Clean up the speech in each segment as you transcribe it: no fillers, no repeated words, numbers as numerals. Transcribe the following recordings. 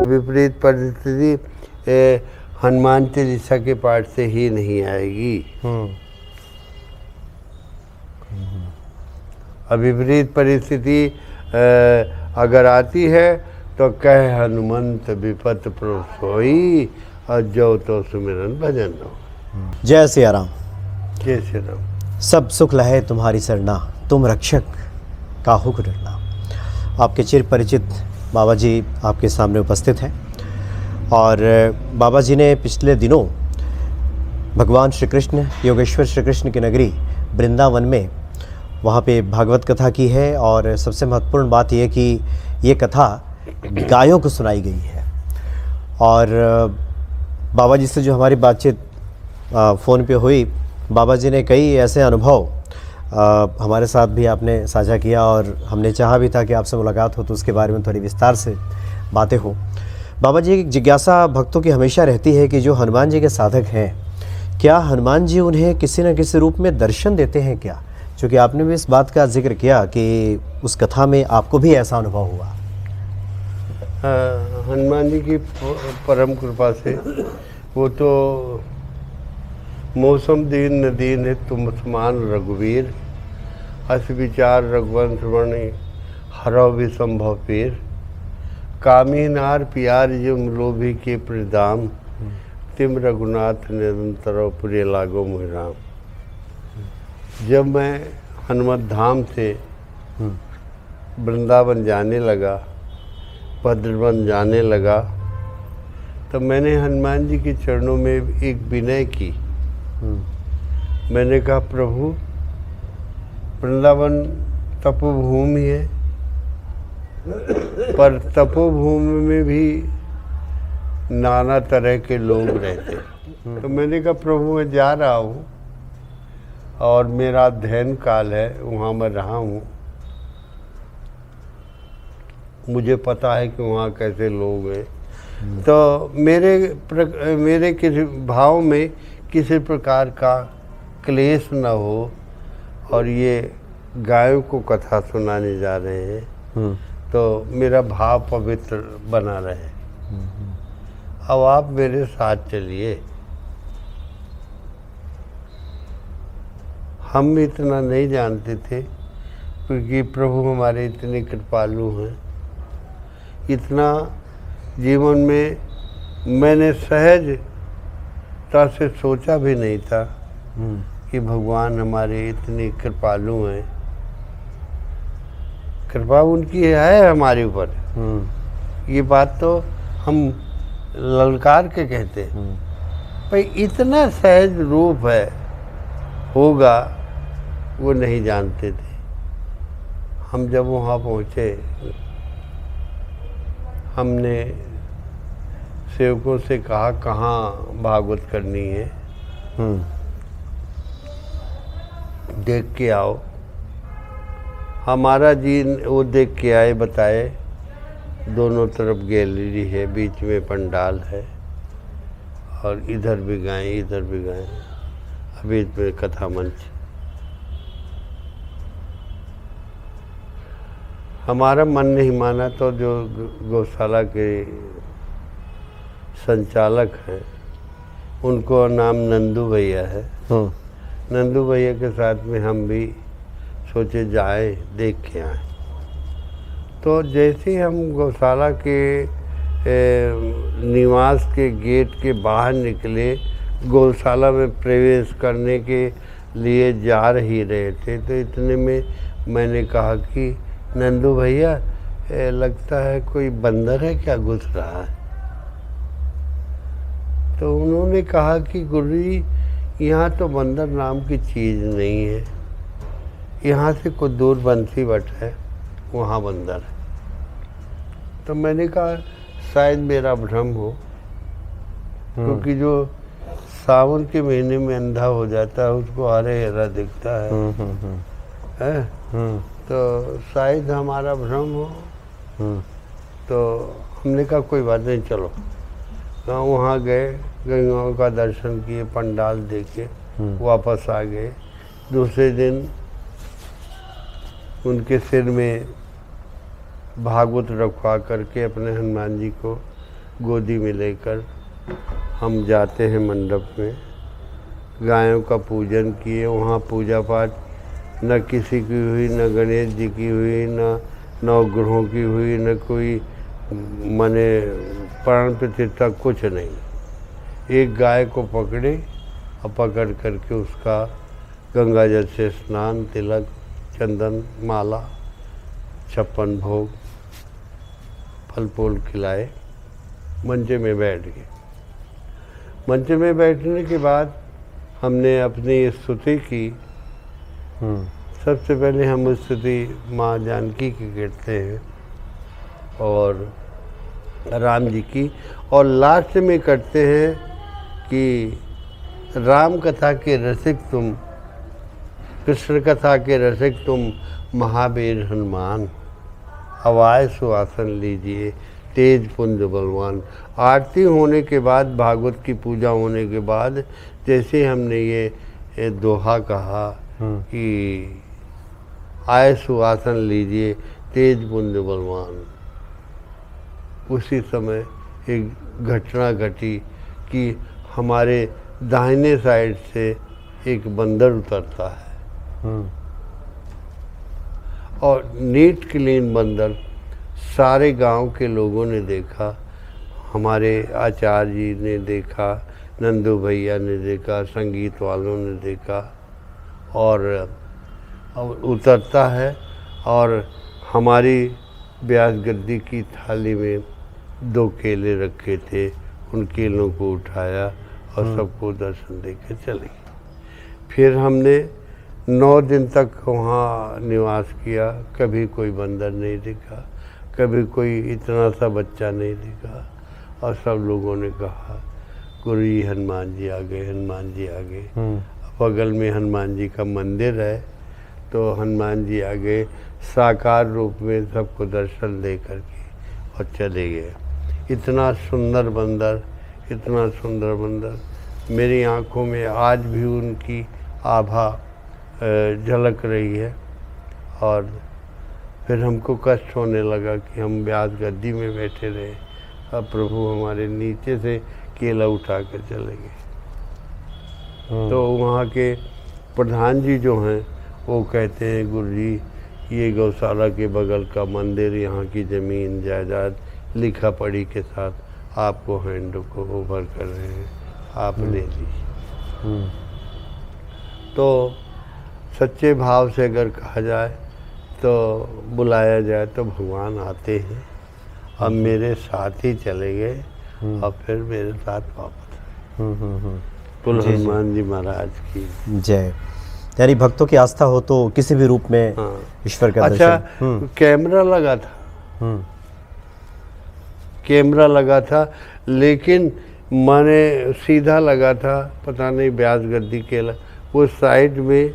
विपरीत परिस्थिति हनुमान चालीसा के पाठ से ही नहीं आएगी। विपरीत परिस्थिति अगर आती है तो कह हनुमंत विपत प्रभु सोई, और जो तो सुमिरन भजन हो। जय सिया राम। जय श्री राम। सब सुख लहे तुम्हारी सरना, तुम रक्षक काहू को डरना। आपके चिर परिचित बाबा जी आपके सामने उपस्थित हैं और बाबा जी ने पिछले दिनों भगवान श्री कृष्ण, योगेश्वर श्री कृष्ण की नगरी वृंदावन में वहाँ पे भागवत कथा की है। और सबसे महत्वपूर्ण बात यह कि ये कथा गायों को सुनाई गई है। और बाबा जी से जो हमारी बातचीत फ़ोन पे हुई, बाबा जी ने कई ऐसे अनुभव हमारे साथ भी आपने साझा किया और हमने चाहा भी था कि आपसे मुलाकात हो तो उसके बारे में थोड़ी विस्तार से बातें हो। बाबा जी की जिज्ञासा भक्तों की हमेशा रहती है कि जो हनुमान जी के साधक हैं, क्या हनुमान जी उन्हें किसी न किसी रूप में दर्शन देते हैं क्या? क्योंकि आपने भी इस बात का जिक्र किया कि उस कथा में आपको भी ऐसा अनुभव हुआ। हनुमान जी की परम कृपा से वो तो मौसम दीन न दीन है तुम समान रघुवीर, अस विचार रघुवंश वर्णि हरव विसंभव पीर, कामी नार प्यार जिम लोभी के प्रदाम, तिम रघुनाथ निरंतर प्रिय लागो मुहिराम। जब मैं हनुमत धाम से वृंदावन जाने लगा, भद्रवन जाने लगा, तो मैंने हनुमान जी के चरणों में एक विनय की। मैंने कहा प्रभु, वृंदावन तपोभूमि है, पर तपोभूमि में भी नाना तरह के लोग रहते। तो मैंने कहा प्रभु मैं जा रहा हूँ और मेरा अध्ययन काल है, वहाँ मैं रहा हूँ, मुझे पता है कि वहाँ कैसे लोग हैं। तो मेरे किसी भाव में किसी प्रकार का क्लेश न हो, और ये गायों को कथा सुनाने जा रहे हैं तो मेरा भाव पवित्र बना रहे। अब आप मेरे साथ चलिए। हम इतना नहीं जानते थे क्योंकि प्रभु हमारे इतने कृपालु हैं। इतना जीवन में मैंने सहजता से सोचा भी नहीं था कि भगवान हमारे इतने कृपालु हैं। कृपा उनकी है हमारे ऊपर, ये बात तो हम ललकार के कहते हैं। भाई इतना सहज रूप है होगा वो नहीं जानते थे। हम जब वहाँ पहुँचे, हमने सेवकों से कहा कहाँ भागवत करनी है, देख के आओ। हमारा जी वो देख के आए, बताए दोनों तरफ गैलरी है, बीच में पंडाल है और इधर भी गाएं इधर भी गाएं, अभी इसमें कथा मंच। हमारा मन नहीं माना तो जो गौशाला के संचालक हैं, उनको नाम नंदू भैया है, नंदू भैया के साथ में हम भी सोचे जाए देख के आए। तो जैसे ही हम गौशाला के निवास के गेट के बाहर निकले, गौशाला में प्रवेश करने के लिए जा ही रहे थे, तो इतने में मैंने कहा कि नंदू भैया लगता है कोई बंदर है क्या घुस रहा है। तो उन्होंने कहा कि गुरुजी यहाँ तो बंदर नाम की चीज़ नहीं है, यहाँ से कुछ दूर बंसी बट है, वहाँ बंदर है। तो मैंने कहा शायद मेरा भ्रम हो, क्योंकि जो सावन के महीने में अंधा हो जाता है उसको हरे हरा दिखता है। तो शायद हमारा भ्रम हो। तो हमने कहा कोई बात नहीं, चलो। वहाँ गए, गंगाओं का दर्शन किए, पंडाल देखे, वापस आ गए। दूसरे दिन उनके सिर में भागवत रखवा करके अपने हनुमान जी को गोदी में लेकर हम जाते हैं मंडप में। गायों का पूजन किए, वहाँ पूजा पाठ न किसी की हुई, न गणेश जी की हुई, न नवग्रहों की हुई, न कोई मने प्राण प्रतिष्ठा, कुछ नहीं। एक गाय को पकड़े और पकड़ करके उसका गंगा जल से स्नान, तिलक, चंदन, माला, 56 भोग, फल फूल खिलाए, मंचे में बैठ गए। मंचे में बैठने के बाद हमने अपनी स्तुति की। सबसे पहले हम स्तुति माँ जानकी की करते हैं और राम जी की, और लास्ट में करते हैं कि राम कथा के रसिक तुम, कृष्ण कथा के रसिक तुम, महावीर हनुमान, हवाए सुआसन लीजिए, तेज पुंज बलवान। आरती होने के बाद, भागवत की पूजा होने के बाद, जैसे हमने ये दोहा कहा कि आए सुआसन लीजिए, तेज पुंज बलवान, उसी समय एक घटना घटी कि हमारे दाहिने साइड से एक बंदर उतरता है और नीट क्लीन बंदर। सारे गांव के लोगों ने देखा, हमारे आचार्य जी ने देखा, नंदू भैया ने देखा, संगीत वालों ने देखा, और उतरता है और हमारी ब्यास गद्दी की थाली में 2 केले रखे थे, उन केलों को उठाया और सबको दर्शन देकर चले गए। फिर हमने 9 दिन तक वहाँ निवास किया, कभी कोई बंदर नहीं दिखा, कभी कोई इतना सा बच्चा नहीं दिखा, और सब लोगों ने कहा गुरु जी हनुमान जी आ गए, हनुमान जी आ गए। बगल में हनुमान जी का मंदिर है, तो हनुमान जी आ गए साकार रूप में, सबको दर्शन दे करके और चले गए। इतना सुंदर बंदर, इतना सुंदर बंदर, मेरी आंखों में आज भी उनकी आभा झलक रही है। और फिर हमको कष्ट होने लगा कि हम ब्यास गद्दी में बैठे रहे, अब प्रभु हमारे नीचे से केला उठा कर चले गए। तो वहाँ के प्रधान जी जो हैं वो कहते हैं गुरुजी ये गौशाला के बगल का मंदिर, यहाँ की ज़मीन जायदाद लिखा पढ़ी के साथ आपको हैंड को ओवर कर रहे हैं, आप ले लीजिए। तो सच्चे भाव से अगर कहा जाए तो बुलाया जाए तो भगवान आते हैं। अब मेरे साथ ही चले गए और फिर मेरे साथ वापस। कुल हनुमान जी महाराज की जय। यानी भक्तों की आस्था हो तो किसी भी रूप में ईश्वर का दर्शन। अच्छा, कैमरा लगा था, कैमरा लगा था, लेकिन मैंने सीधा लगा था, पता नहीं ब्यास गद्दी के वो साइड में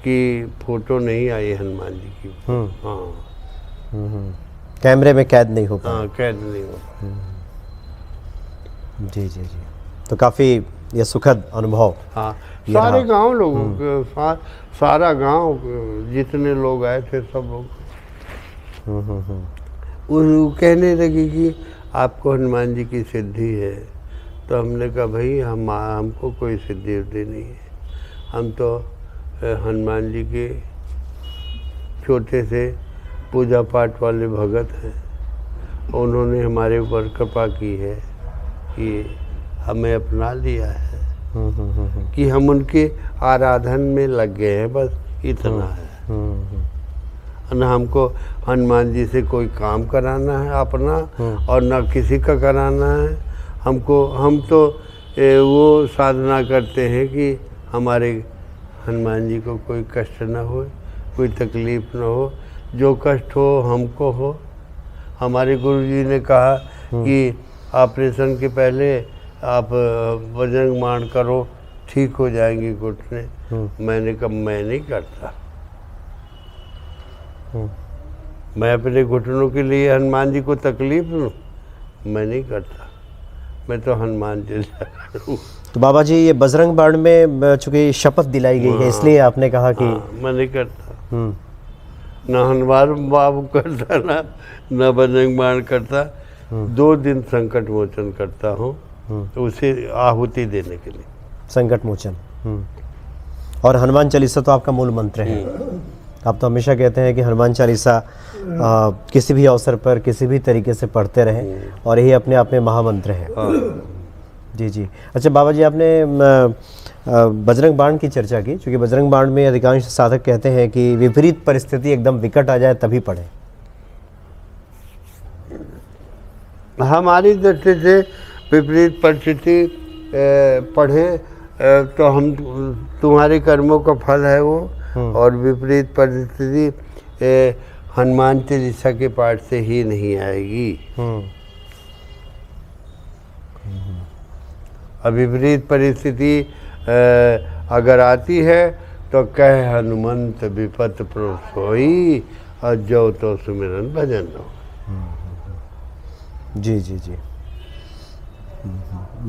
कि फोटो नहीं आई हनुमान जी की। हाँ, कैमरे में कैद नहीं हो पाया। हाँ, कैद नहीं हो पाया। जी जी जी, तो काफ़ी ये सुखद अनुभव। हाँ, सारे गांव लोगों के सारा गांव जितने लोग आए थे सब लोग वो कहने लगे कि आपको हनुमान जी की सिद्धि है। तो हमने कहा भाई हमको कोई सिद्धि उद्धि नहीं है, हम तो हनुमान जी के छोटे से पूजा पाठ वाले भगत हैं। उन्होंने हमारे ऊपर कृपा की है कि हमें अपना लिया है, कि हम उनके आराधन में लग गए हैं, बस इतना है। न हमको हनुमान जी से कोई काम कराना है अपना और न किसी का कराना है हमको। हम तो वो साधना करते हैं कि हमारे हनुमान जी को कोई कष्ट न हो, कोई तकलीफ़ न हो, जो कष्ट हो हमको हो। हमारे गुरुजी ने कहा कि ऑपरेशन के पहले आप बजरंग बाण करो, ठीक हो जाएंगे घुटने। मैंने कहा मैं नहीं करता, मैं अपने घुटनों के लिए हनुमान जी को तकलीफ दूँ, मैं नहीं करता, मैं तो हनुमान जी से करूँ। तो बाबा जी ये बजरंग बाण में चूँकि शपथ दिलाई गई है इसलिए आपने कहा कि मैं नहीं करता, ना हनुमान बाबू करता, ना बजरंग बाण करता। 2 दिन संकट मोचन करता हूँ, तो उसे आहुति देने के लिए। संकट मोचन। और हनुमान चालीसा तो आपका मूल मंत्र है। आप तो हमेशा कहते हैं कि हनुमान चालीसा किसी भी अवसर पर किसी भी तरीके से पढ़ते रहें, और यही अपने आप में महामंत्र है। जी जी। अच्छा बाबा जी, आपने बजरंग बाण की चर्चा की, क्योंकि बजरंग बाण में अधिकांश साधक कहते हैं कि विपरीत परिस्थिति एकदम विकट आ जाए तभी पढ़ें। हमारी दृष्टि से विपरीत परिस्थिति पढ़ें तो हम तुम्हारे कर्मों का फल है वो, और विपरीत परिस्थिति हनुमान चालीसा के पाठ से ही नहीं आएगी। अब विपरीत परिस्थिति अगर आती है तो कह हनुमंत विपत प्रभु सोई, और जो तो सुमिरन भजन हो। जी जी जी।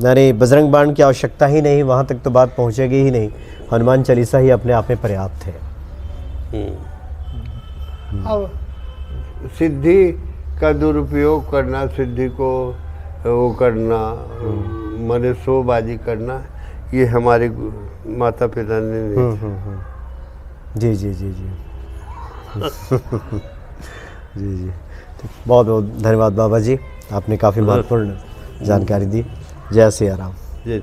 अरे बजरंग बाण की आवश्यकता ही नहीं, वहाँ तक तो बात पहुँचेगी ही नहीं। हनुमान चालीसा ही अपने आप में पर्याप्त है। अब सिद्धि का दुरुपयोग करना, सिद्धि को वो करना, माने शोबाजी करना, ये हमारे माता पिता ने नहीं। जी जी जी जी। जी जी। तो बहुत बहुत धन्यवाद बाबा जी, आपने काफ़ी महत्वपूर्ण जानकारी दी। जय सिया राम। जी।